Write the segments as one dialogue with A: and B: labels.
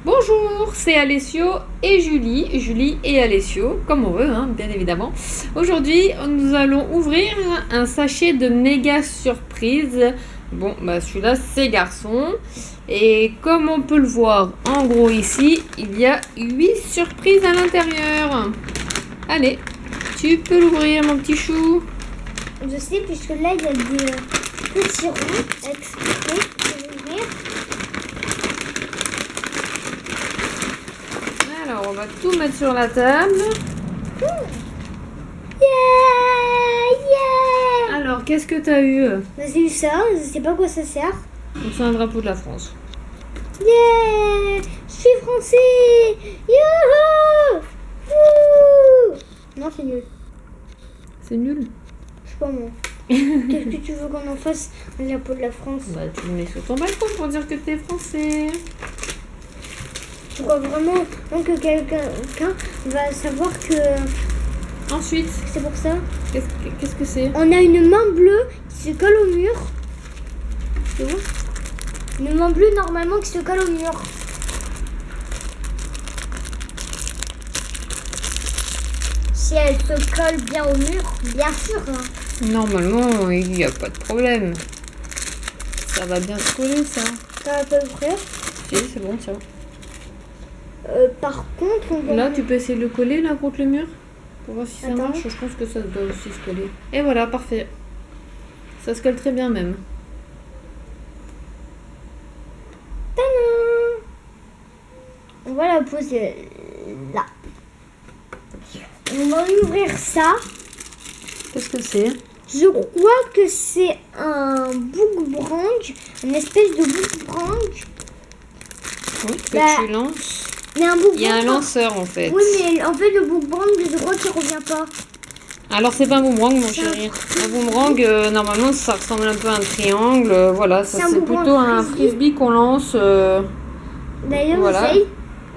A: Bonjour, c'est Alessio et Julie. Julie et Alessio, comme on veut, hein, bien évidemment. Aujourd'hui, nous allons ouvrir un sachet de méga surprise. Bon, bah celui-là, c'est garçon. Et comme on peut le voir en gros ici, il y a 8 surprises à l'intérieur. Allez, tu peux l'ouvrir, mon petit chou.
B: Je sais, puisque là, il y a des petits ronds à expliquer pour ouvrir.
A: Alors, on va tout mettre sur la table.
B: Yeah!
A: Alors, qu'est-ce que tu as eu?
B: J'ai eu ça, je sais pas à quoi ça sert.
A: C'est un drapeau de la France.
B: Yeah! Je suis français! Youhou! Wouh! Non, c'est nul.
A: C'est nul.
B: Je sais pas moi. Qu'est-ce que tu veux qu'on en fasse un drapeau de la France?
A: Bah, tu le mets sur ton balcon pour dire que t'es français.
B: Tu crois vraiment que quelqu'un va savoir que
A: Ensuite,
B: c'est pour ça?
A: qu'est-ce que c'est?
B: On a une main bleue qui se colle au mur.
A: Tu vois?
B: Une main bleue normalement qui se colle au mur. Si elle se colle bien au mur, bien sûr. Hein.
A: Normalement, il n'y a pas de problème. Ça va bien se coller, ça.
B: Ça va pas ouvrir.
A: Si, c'est bon, tiens.
B: Par contre, on va...
A: Là, tu peux essayer de le coller, là, contre le mur. Pour voir si ça
B: Attends.
A: marche. Je pense que ça doit aussi se coller. Et voilà, parfait. Ça se colle très bien, même.
B: Tadam! On va la poser là. On va ouvrir ça.
A: Qu'est-ce que c'est?
B: Je crois que c'est un boomerang, une espèce de boomerang.
A: Oui, que
B: Bah,
A: tu lances.
B: Mais un
A: Il y a un
B: boomerang.
A: lanceur, en fait.
B: Oui, mais en fait, le boomerang, je crois qu'il revient pas.
A: Alors, c'est pas un boomerang, mon chéri. Un boomerang, normalement, ça ressemble un peu à un triangle. Voilà, ça
B: C'est un
A: c'est
B: boomerang
A: plutôt un
B: frisbee.
A: frisbee qu'on lance.
B: D'ailleurs,
A: Voilà.
B: j'essaye.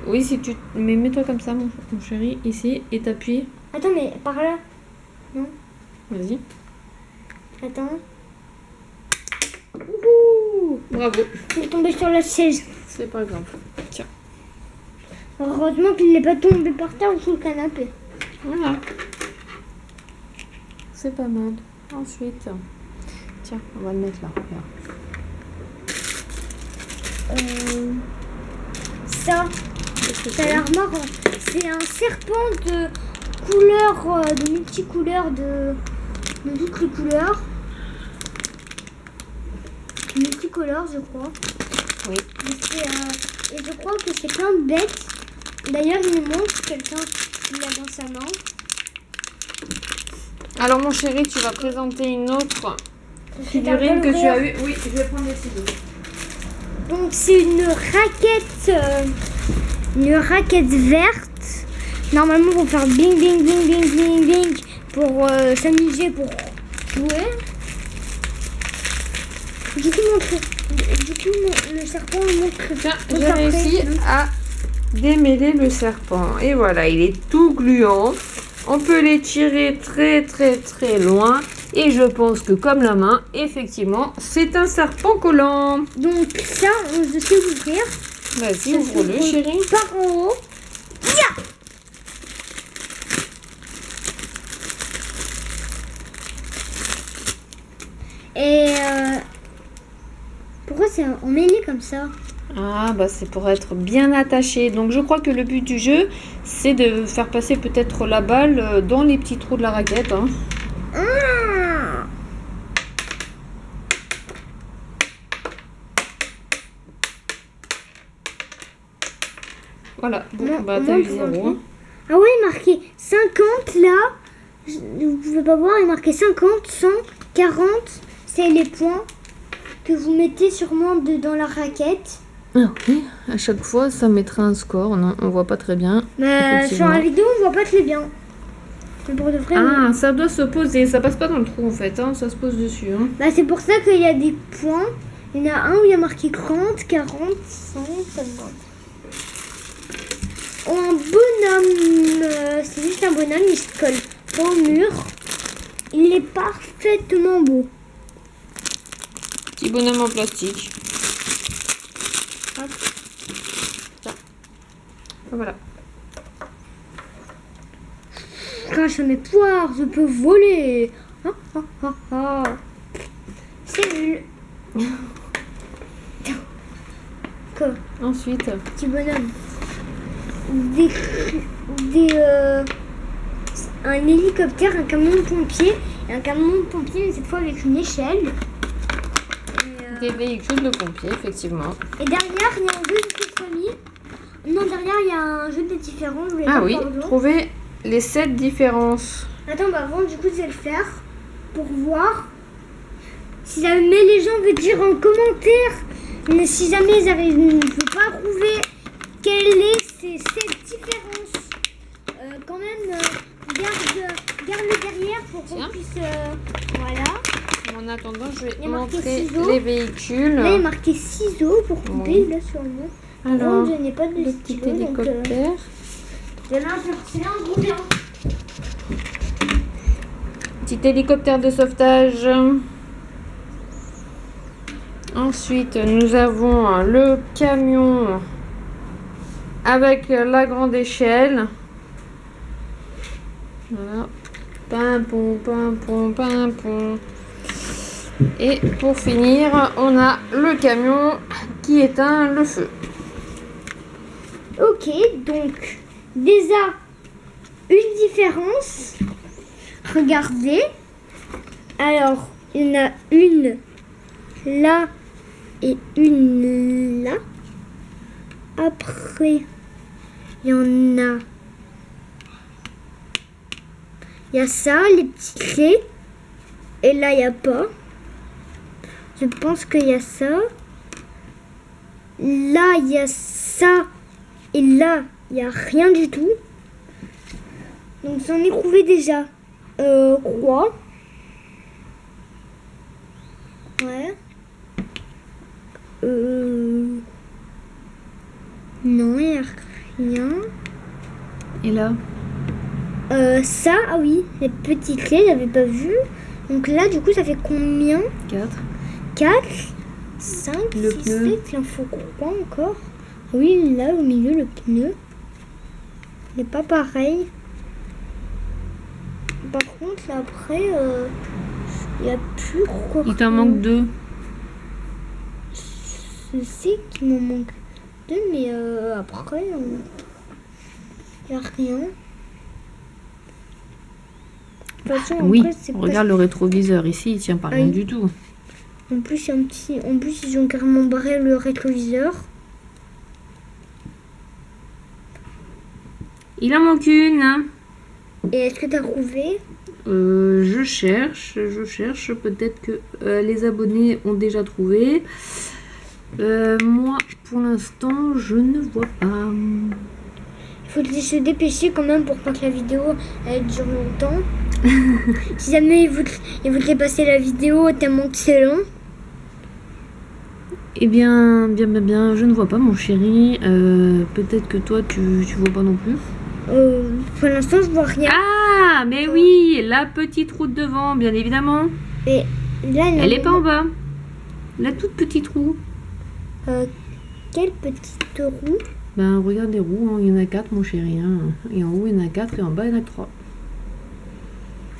A: Oui, si tu... Mais mets-toi comme ça, mon chéri, ici, et t'appuies.
B: Attends, mais par là.
A: Vas-y.
B: Attends.
A: Ouh, bravo.
B: Il est tombé sur la chaise.
A: C'est pas grave. Tiens.
B: Heureusement qu'il n'est pas tombé par terre ou sous le canapé.
A: Voilà. C'est pas mal. Ensuite, tiens, on va le mettre là. Regarde.
B: Ça,
A: Qu'est-ce que
B: ça a
A: c'est?
B: l'air marrant. C'est un serpent de couleurs, de multicouleurs, de toutes les couleurs. Multicolores, je crois.
A: Oui.
B: Et je crois que c'est plein de bêtes. D'ailleurs, il me montre quelqu'un qui l'a dans sa main.
A: Alors, mon chéri, tu vas présenter une autre
B: C'est
A: figurine
B: un
A: que tu as
B: colorier.
A: eue. Oui, je vais prendre les ciseaux.
B: Donc c'est une raquette verte. Normalement pour faire bing bing bing bing bing bing pour s'amuser, pour jouer. Du coup le serpent montre.
A: Tiens,
B: Donc
A: j'ai
B: après,
A: réussi à démêler le serpent. Et voilà, il est tout gluant. On peut l'étirer très très très loin. Et je pense que comme la main, effectivement, c'est un serpent collant.
B: Donc ça, je sais ouvrir.
A: Vas-y, ouvre-le, chérie.
B: Par en haut. Ya! Et pourquoi c'est emmêlé comme ça?
A: Ah, bah c'est pour être bien attaché. Donc je crois que le but du jeu, c'est de faire passer peut-être la balle dans les petits trous de la raquette. Hein. Voilà, bon,
B: Non,
A: bah
B: au
A: t'as
B: moins,
A: eu
B: pour
A: 0.
B: remplir. Ah ouais, marqué 50 là. Vous pouvez pas voir, il est marqué 50, 100, 40. C'est les points que vous mettez sûrement dans la raquette.
A: Ah oui, à chaque fois, ça mettra un score. Non, on voit pas très bien.
B: Mais sur
A: Effectivement.
B: la vidéo, on voit pas très bien. Mais pour de vrai, oui.
A: Ah, ça doit se poser. Ça passe pas dans le trou en fait. Hein. Ça se pose dessus. Hein.
B: Bah, c'est pour ça qu'il y a des points. Il y en a un où il y a marqué 30, 40, 100, 50. Un bonhomme, c'est juste un bonhomme, il se colle pas au mur. Il est parfaitement beau.
A: Petit bonhomme en plastique.
B: Hop.
A: Tiens, Voilà.
B: Grâce à mes pouvoirs, je peux voler. Ah, ah, ah, ah. C'est nul. Quoi?
A: Ensuite,
B: Petit bonhomme. Un hélicoptère, un camion de pompier. Et un camion de pompier, mais cette fois avec une échelle.
A: des véhicules de pompiers, effectivement.
B: Et derrière, il y a un jeu de famille. Non, derrière, il y a un jeu de différences.
A: Ah oui, trouver les 7 différences.
B: Attends, bah avant, du coup, je vais le faire pour voir. Si jamais les gens veulent dire en commentaire, mais si jamais ils arrivent, ne peuvent pas trouver quelle est ces 7 différences, quand même, garde-le derrière pour qu'on puisse. Voilà.
A: En attendant, je vais
B: marqué
A: montrer
B: ciseaux.
A: les véhicules.
B: Là, il est marqué ciseaux pour couper,
A: Oui.
B: là sur le mot.
A: Alors,
B: je n'ai pas de
A: le petit
B: stylo, donc,
A: hélicoptère.
B: je vais sortir un gros blanc.
A: Petit hélicoptère de sauvetage. Ensuite, nous avons le camion avec la grande échelle. Voilà. Pimpon, pimpon, pimpon. Et pour finir, on a le camion qui éteint le feu.
B: Ok, donc déjà une différence. Regardez. Alors, il y en a une là et une là. Après, il y en a. Il y a ça, les petites clés. Et là, il n'y a pas. Je pense qu'il y a ça. Là, il y a ça. Et là, il n'y a rien du tout. Donc, j'en ai trouvé déjà 3. Ouais. Non, il n'y a rien.
A: Et là?
B: Ça, ah oui, les petites clés, j'avais pas vu. Donc là, du coup, ça fait combien?
A: 4.
B: 4, 5,
A: Le
B: 6,
A: pneu.
B: 7, il en faut quoi encore? Oui, là, au milieu, le pneu. Il n'est pas pareil. Par contre, là, après, il n'y a plus quoi.
A: Il t'en manque 2.
B: Je sais qu'il m'en manque 2, mais après, il n'y a rien. De toute façon,
A: Oui,
B: après, c'est
A: regarde le rétroviseur ici, il tient pas rien
B: oui.
A: du tout.
B: En plus, il y a un petit. En plus, ils ont carrément barré le rétroviseur.
A: Il en manque une. Hein.
B: Et est-ce que tu as trouvé?
A: Je cherche. Peut-être que les abonnés ont déjà trouvé. Moi, pour l'instant, je ne vois pas.
B: Il faut se dépêcher quand même pour pas que la vidéo elle dure longtemps. Si jamais ils voudraient passer la vidéo tellement que c'est long.
A: Eh bien, je ne vois pas, mon chéri. Peut-être que toi, tu vois pas non plus.
B: Pour l'instant, je vois rien.
A: Ah, mais oui, la petite roue devant, bien évidemment.
B: Et là,
A: Elle est pas en bas. La toute petite roue.
B: Quelle petite roue?
A: Ben, regarde les roues, hein. Il y en a 4, mon chéri. Hein. Et en haut, il y en a 4 et en bas, il y en a 3.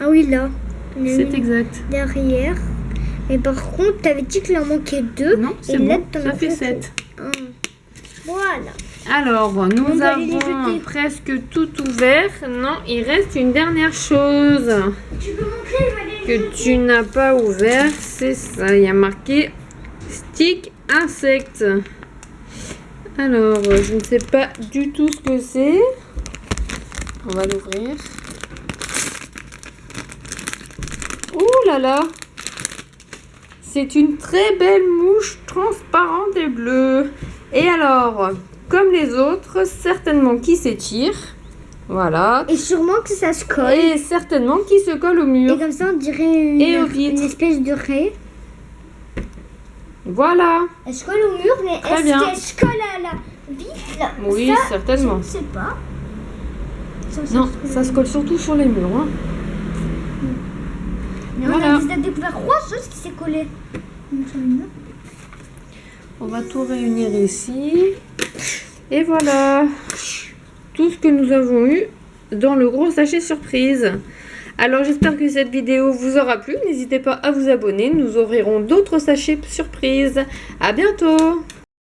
B: Ah oui, là.
A: C'est exact.
B: Derrière. Mais par contre, t'avais dit qu'il en manquait 2.
A: Non, c'est
B: là,
A: bon,
B: t'en
A: ça
B: as
A: fait
B: fait
A: 7.
B: Voilà.
A: Alors, nous
B: On va aller les
A: avons
B: jeter.
A: presque tout ouvert. Non, il reste une dernière chose
B: Tu peux montrer, je vais aller
A: que tu n'as pas ouvert. C'est ça, il y a marqué stick insecte. Alors, je ne sais pas du tout ce que c'est. On va l'ouvrir. Ouh là là! C'est une très belle mouche transparente et bleue. Et alors, comme les autres, certainement qui s'étire. Voilà.
B: Et sûrement que ça se colle.
A: Et certainement qui se colle au
B: Et
A: mur.
B: comme ça, on dirait
A: Et au vitre.
B: une espèce de raie.
A: Voilà.
B: Elle se colle au mur, mais
A: Très
B: est-ce
A: bien.
B: qu'elle se colle à la vitre là?
A: Oui,
B: Ça,
A: certainement.
B: Je ne sais pas.
A: Non, ça se colle surtout sur les murs. Hein.
B: Mais
A: Voilà.
B: on a déjà découvert 3 choses qui s'est collées. Sur le mur.
A: On va tout réunir ici. Et voilà. que nous avons eu dans le gros sachet surprise. Alors j'espère que cette vidéo vous aura plu. N'hésitez pas à vous abonner. Nous ouvrirons d'autres sachets surprises. À bientôt!